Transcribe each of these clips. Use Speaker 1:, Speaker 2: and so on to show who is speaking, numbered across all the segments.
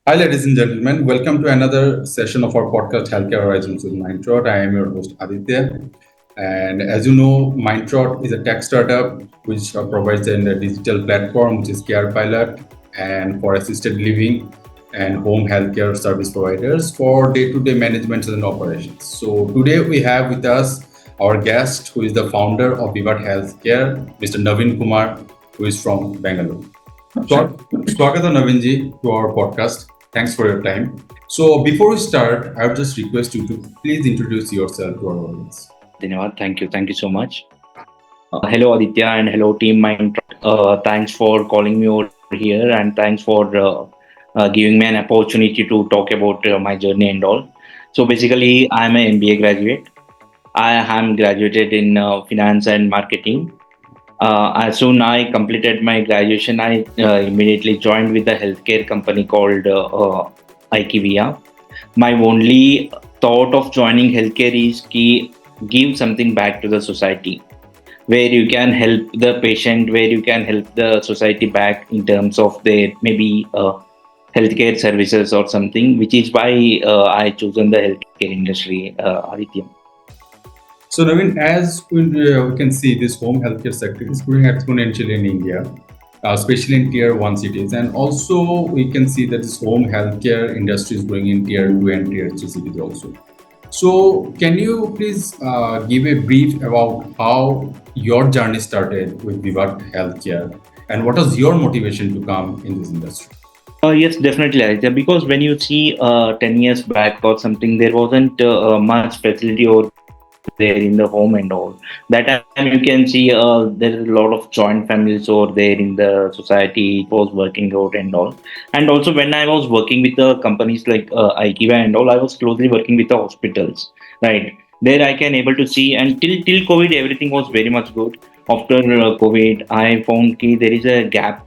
Speaker 1: Hi, ladies and gentlemen. Welcome to another session of our podcast, HealthcareHorizons with Mindtrot. I am your host, Aditya. And as you know, Mindtrot is a tech startup which provides a digital platform, which is Care Pilot, and for assisted living and home healthcare service providers for day-to-day management and operations. So today we have with us our guest, who is the founder of Vivat Healthcare, Mr. Naveen Kumar, who is from Bangalore. Swagata Navinji to our podcast. Thanks for your time. So before we start, I would just request you to please introduce yourself to our audience.
Speaker 2: Dhanyawad. Thank you. Thank you so much. Hello, Aditya, and hello, Team Mindtrot. Thanks for calling me over here, and thanks for giving me an opportunity to talk about my journey and all. So, basically, I'm an MBA graduate. I am graduated in finance and marketing. As soon I completed my graduation, I immediately joined with a healthcare company called IKEA. My only thought of joining healthcare is to give something back to the society, where you can help the patient, where you can help the society back in terms of their maybe healthcare services or something, which is why I chosen the healthcare industry, Aditya.
Speaker 1: So Naveen, as we can see, this home healthcare sector is growing exponentially in India, especially in tier one cities, and also we can see that this home healthcare industry is growing in tier two and tier three cities also. So, can you please give a brief about how your journey started with Vivat Healthcare and what was your motivation to come in this industry?
Speaker 2: Yes, definitely, Aditya. Because when you see 10 years back or something, there wasn't much facility over there in the home and all. That time you can see there is a lot of joint families over there in the society. It was working out and all. And also when I was working with the companies like IKEA and all, I was closely working with the hospitals. Right there, I can able to see, and till COVID, everything was very much good. After COVID, I found there is a gap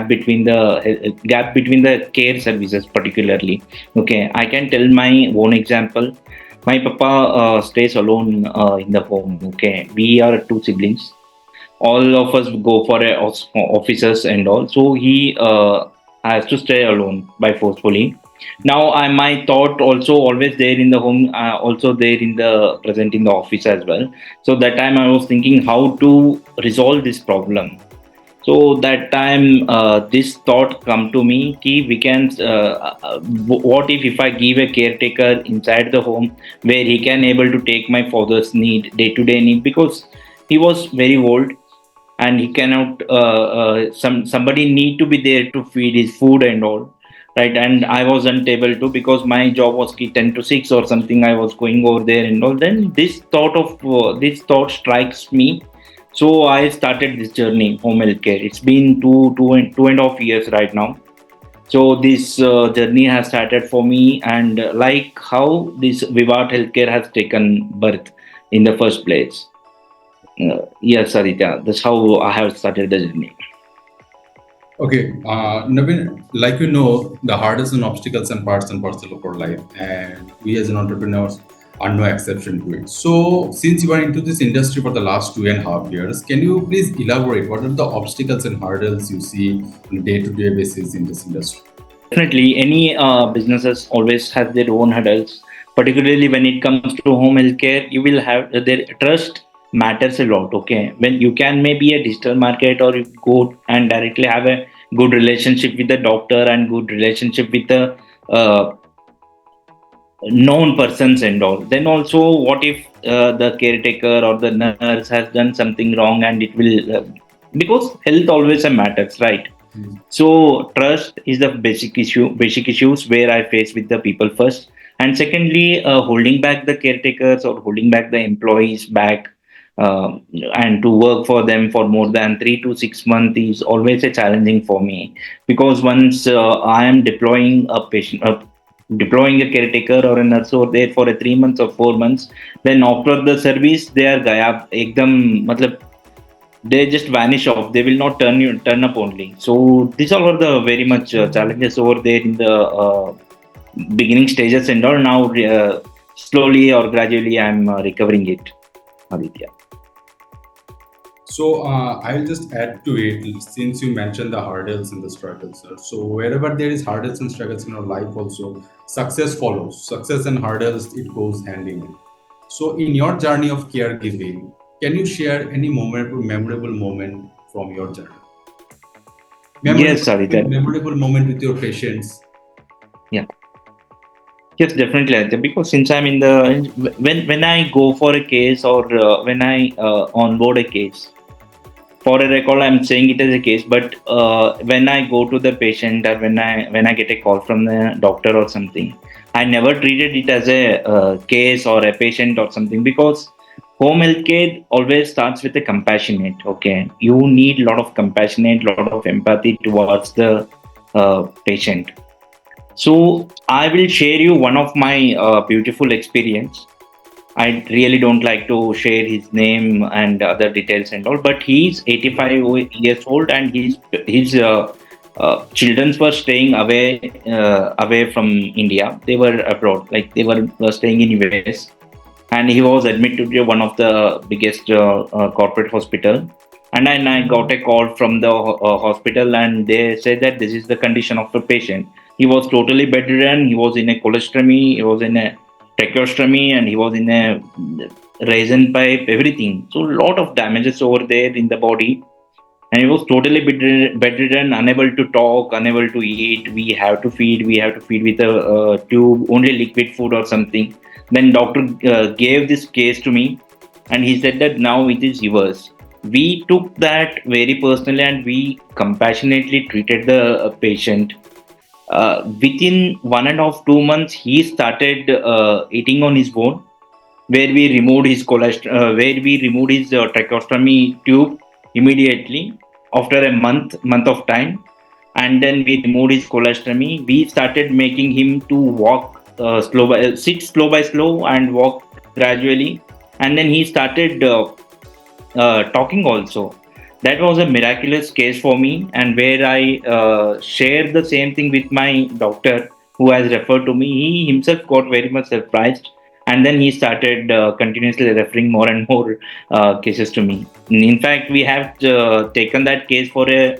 Speaker 2: between the care services, particularly. Okay, I can tell my own example. My papa stays alone in the home. Okay, we are two siblings. All of us go for offices and all. So he has to stay alone by forcefully. Now, my thought also always there in the home, also there in the present in the office as well. So that time I was thinking how to resolve this problem. So that time this thought come to me ki we can what if I give a caretaker inside the home, where he can able to take my father's need, day to day need, because he was very old and he cannot somebody need to be there to feed his food and all, right? And I wasn't able to, because my job was 10 to 6 or something. I was going over there and all. Then this thought strikes me. So I started this journey home healthcare. It's been two and a half years right now. So this journey has started for me, and like how this Vivat Healthcare has taken birth in the first place. Yes, Aditya, that's how I have started the journey.
Speaker 1: Okay, Naveen, like you know, the hardest and obstacles and parts and parcel of our life, and we as an entrepreneurs are no exception to it. So, since you are into this industry for the last 2.5 years, can you please elaborate what are the obstacles and hurdles you see on a day-to-day basis in this industry?
Speaker 2: Definitely, any businesses always have their own hurdles. Particularly when it comes to home healthcare, you will have their trust matters a lot. Okay, when you can maybe a digital market, or you go and directly have a good relationship with the doctor and good relationship with the uh, known persons and all. Then also, what if the caretaker or the nurse has done something wrong, and it will because health always matters, right? So trust is the basic issues where I face with the people first. And secondly, holding back the caretakers or holding back the employees back, and to work for them for more than 3 to 6 months is always a challenging for me, because once I am deploying a caretaker or a nurse over there for a 3 months or 4 months, then after the service they are gayab ekdam, matlab they just vanish off. They will not turn up only. So these all are the very much challenges over there in the beginning stages and all. Now slowly or gradually I'm recovering it, Aditya.
Speaker 1: So I'll just add to it since you mentioned the hurdles and the struggles. Sir. So wherever there is hurdles and struggles in our life, also success follows. Success and hurdles it goes hand in hand. So in your journey of caregiving, can you share any memorable moment from your journey?
Speaker 2: Yes, Aditya.
Speaker 1: Memorable moment with your patients.
Speaker 2: Yeah. Yes, definitely, Aditya. Because since I'm in the when I go for a case or when I onboard a case, for a record, I'm saying it as a case. But when I go to the patient or when I get a call from the doctor or something, I never treated it as a case or a patient or something because home healthcare always starts with a compassionate. Okay, you need a lot of compassionate, lot of empathy towards the patient. So I will share you one of my beautiful experience. I really don't like to share his name and other details and all, but he's 85 years old and his children were staying away from India. They were abroad, like they were staying in US, and he was admitted to one of the biggest corporate hospital. And then I got a call from the hospital, and they said that this is the condition of the patient. He was totally bedridden. He was in a colostomy. He was in a tracheostomy, and he was in a raisin pipe. Everything. So a lot of damages over there in the body, and he was totally bedridden, unable to talk, unable to eat. We have to feed. We have to feed with a tube, only liquid food or something. Then doctor gave this case to me, and he said that now it is yours. We took that very personally, and we compassionately treated the patient. Within 1.5 2 months, he started eating on his own, where we removed his where we removed his tracheostomy tube immediately after a month of time, and then we removed his colostomy. We started making him to walk sit slow by slow and walk gradually, and then he started talking also. That was a miraculous case for me, and where I shared the same thing with my doctor who has referred to me. He himself got very much surprised, and then he started continuously referring more and more cases to me. In fact, we have taken that case for a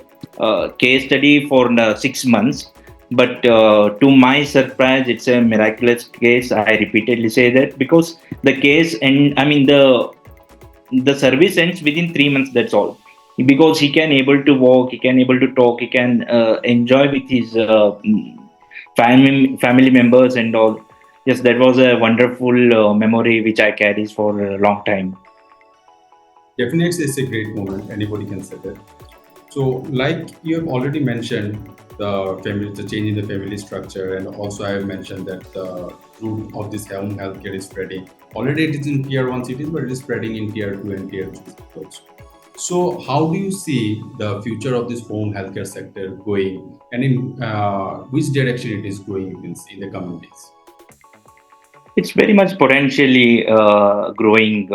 Speaker 2: case study for 6 months. But to my surprise, it's a miraculous case. I repeatedly say that because the case, and I mean the service ends within 3 months. That's all, because he can able to walk, he can able to talk, he can enjoy with his family members and all. Yes, that was a wonderful memory which I carries for a long time.
Speaker 1: Definitely, it's a great moment. Anybody can say that. So, like you have already mentioned, the change in the family structure, and also I have mentioned that the root of this home healthcare is spreading. Already, it is in tier one cities, but it is spreading in tier two and tier three cities. So, how do you see the future of this home healthcare sector going, and in which direction it is going? You can see in the coming days.
Speaker 2: It's very much potentially growing,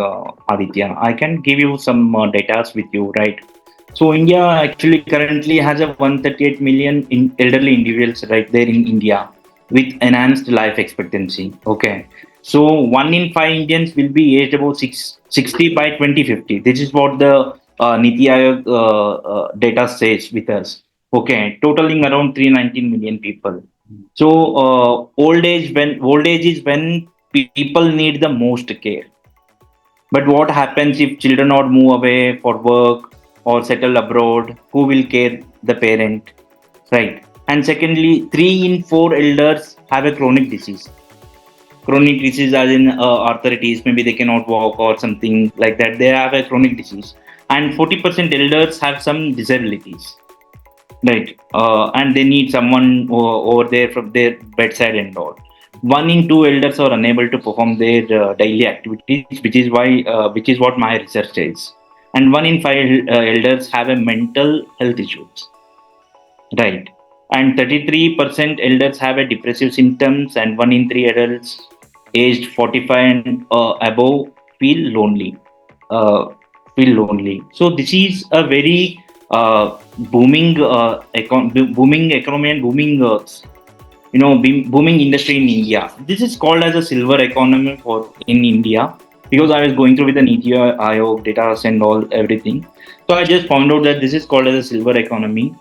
Speaker 2: Aditya. I can give you some data with you, right? So India actually currently has a 138 million elderly individuals right there in India with enhanced life expectancy. Okay. So 1 in 5 Indians will be aged about 60 by 2050. This is what the Niti Aayog data says with us. Okay. Totaling around 319 million people. So old age is when people need the most care. But what happens if children or move away for work or settle abroad? Who will care the parent? Right. And secondly, 3 in 4 elders have a chronic disease. Chronic disease, as in arthritis, maybe they cannot walk or something like that. They have a chronic disease. And 40% elders have some disabilities. Right. And they need someone over there from their bedside and all. 1 in 2 elders are unable to perform their daily activities, which is what my research says. And 1 in 5 elders have a mental health issues. Right. And 33% elders have a depressive symptoms, and 1 in 3 adults aged 45 and above feel lonely. Uh, feel lonely. So this is a very booming economy and booming booming industry in India. This is called as a silver economy for in India. because I was going through with the Niti Aayog data and all everything. So I just found out that this is called as a silver economy,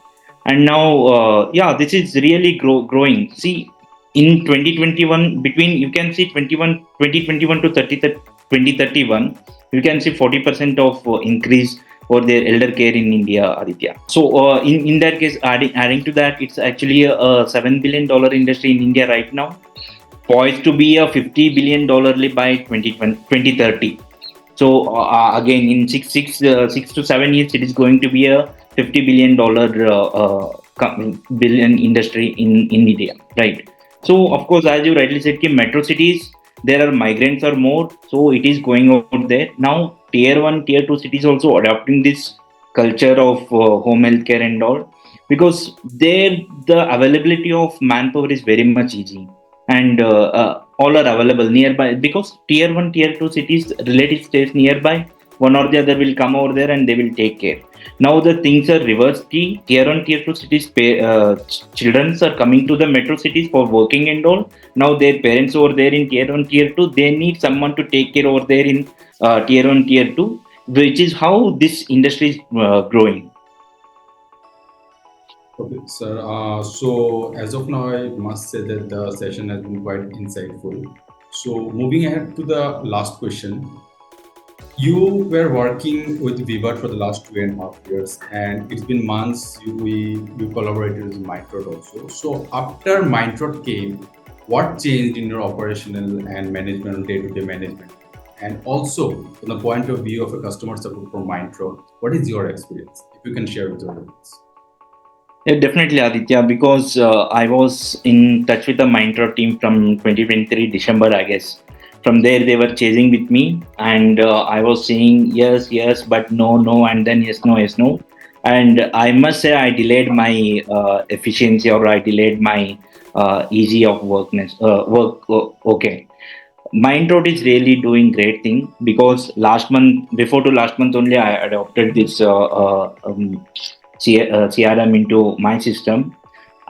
Speaker 2: and now this is really growing. See, in 2021, between you can see 2021 to 2031, you can see 40% of increase for their elder care in India, Aditya. So in that case, adding to that, it's actually a $7 billion industry in India right now, poised to be a $50 billion by 2030. So again, in 6 to 7 years, it is going to be a $50 billion billion industry in India, right? So of course, as you rightly said, metro cities, there are migrants are more, so it is going out there now. Tier one, tier two cities also adopting this culture of home healthcare and all, because there the availability of manpower is very much easy, and all are available nearby, because tier 1 tier 2 cities relative stays nearby, one or the other will come over there and they will take care. Now the things are reversed. Key tier 1 tier 2 cities children are coming to the metro cities for working and all. Now their parents over there in tier 1 tier 2, they need someone to take care over there in tier 1 tier 2, which is how this industry is growing.
Speaker 1: Okay, sir. So as of now, I must say that the session has been quite insightful. So moving ahead to the last question, you were working with Vivat for the last 2.5 years, and it's been months you collaborated with Mindtrot also. So after Mindtrot came, what changed in your operational and management, day-to-day management? And also, from the point of view of a customer support from Mindtrot, what is your experience? If you can share with your audience.
Speaker 2: Yeah, definitely, Aditya, because I was in touch with the Mindtrot team from 2023 December, I guess. From there, they were chasing with me, and I was saying yes, yes, but no, no, and then yes, no, yes, no. And I must say, I delayed my efficiency, or I delayed my easy of work. Okay, Mindtrot is really doing great thing, because last month, before to last month only, I adopted this CRM into my system.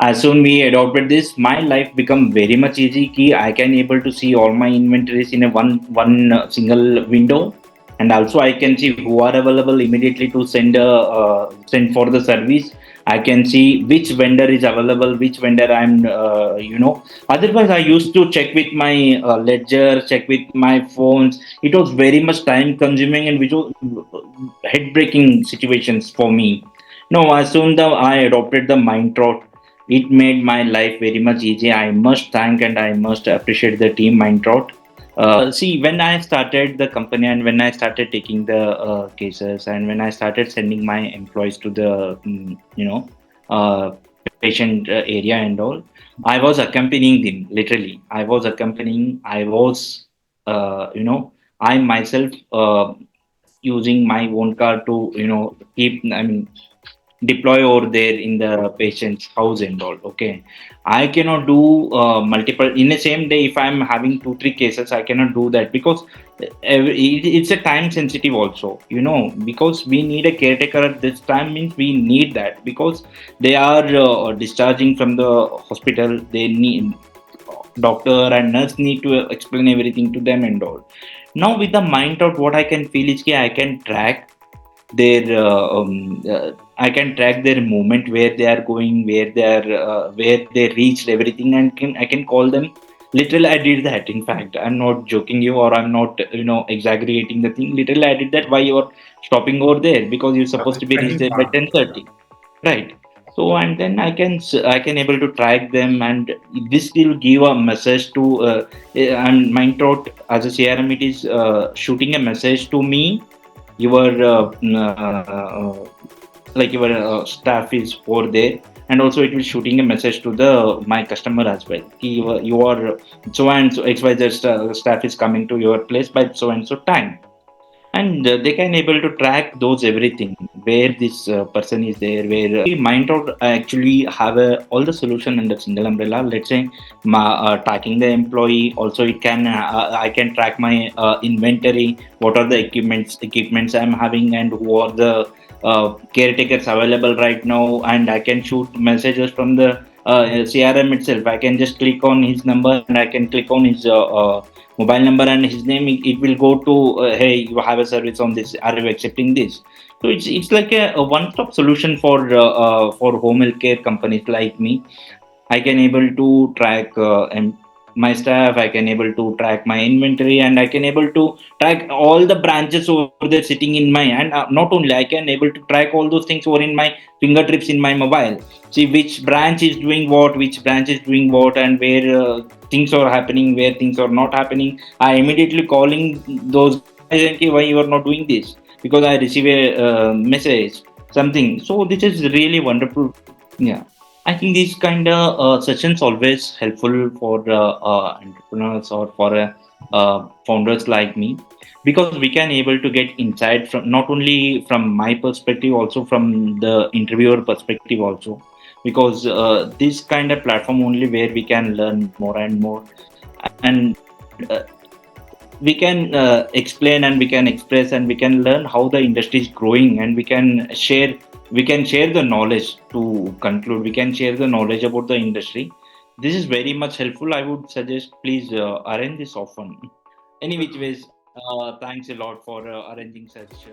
Speaker 2: As soon we adopted this, my life become very much easy. Ki I can able to see all my inventories in a one single window, and also I can see who are available immediately to send for the service. I can see which vendor is available, which vendor I'm. Otherwise, I used to check with my ledger, check with my phones. It was very much time consuming and which was head breaking situations for me. No, as soon as I adopted the Mindtrot, it made my life very much easy. I must thank and I must appreciate the team Mindtrot. See, when I started the company and when I started taking the cases and when I started sending my employees to the uh, patient area and all, I was accompanying them literally. I was accompanying. I was, I myself using my own car to keep. I mean, deploy over there in the patient's house and all. Okay, I cannot do multiple in the same day. If I'm having 2 3 cases, I cannot do that, because it's a time sensitive also, because we need a caretaker at this time. Means we need that, because they are discharging from the hospital. They need doctor and nurse need to explain everything to them and all. Now with the Mindtrot, what I can feel is I can track their I can track their movement, where they are going, where they reached everything, and I can call them. Literally, I did that. In fact, I'm not joking you, or I'm not exaggerating the thing. Literally, I did that. Why you're stopping over there? Because you're supposed to be reached there by 10:30, right? So and then I can able to track them, and this will give a message to and Mindtrot as a CRM, it is shooting a message to me. Your like your staff is over there, and also it will shooting a message to the my customer as well. You are so and so XYZ staff is coming to your place by so and so time, and they can able to track those everything, where this person is there, where Mindtrot actually have all the solution under single umbrella. Let's say tracking the employee, also it can I can track my inventory, what are the equipments I'm having, and who are the caretakers available right now, and I can shoot messages from the CRM itself. I can just click on his number and I can click on his mobile number and his name, it will go to, hey, you have a service on this, are you accepting this? So it's like a one-stop solution for home healthcare companies like me. I can able to track and my staff. I can able to track my inventory, and I can able to track all the branches over there sitting in my hand. Not only I can able to track all those things over in my fingertips in my mobile. See which branch is doing what, which branch is doing what, and where things are happening, where things are not happening. I immediately calling those guys and say, why you are not doing this? Because I receive a message something. So this is really wonderful. Yeah. I think these kind of sessions always helpful for entrepreneurs or for founders like me, because we can able to get insight from not only from my perspective, also from the interviewer perspective also, because this kind of platform only where we can learn more and more, and we can explain and we can express and we can learn how the industry is growing, and we can share the knowledge. To conclude, we can share the knowledge about the industry. This is very much helpful. I would suggest please arrange this often. Any which ways, thanks a lot for arranging such.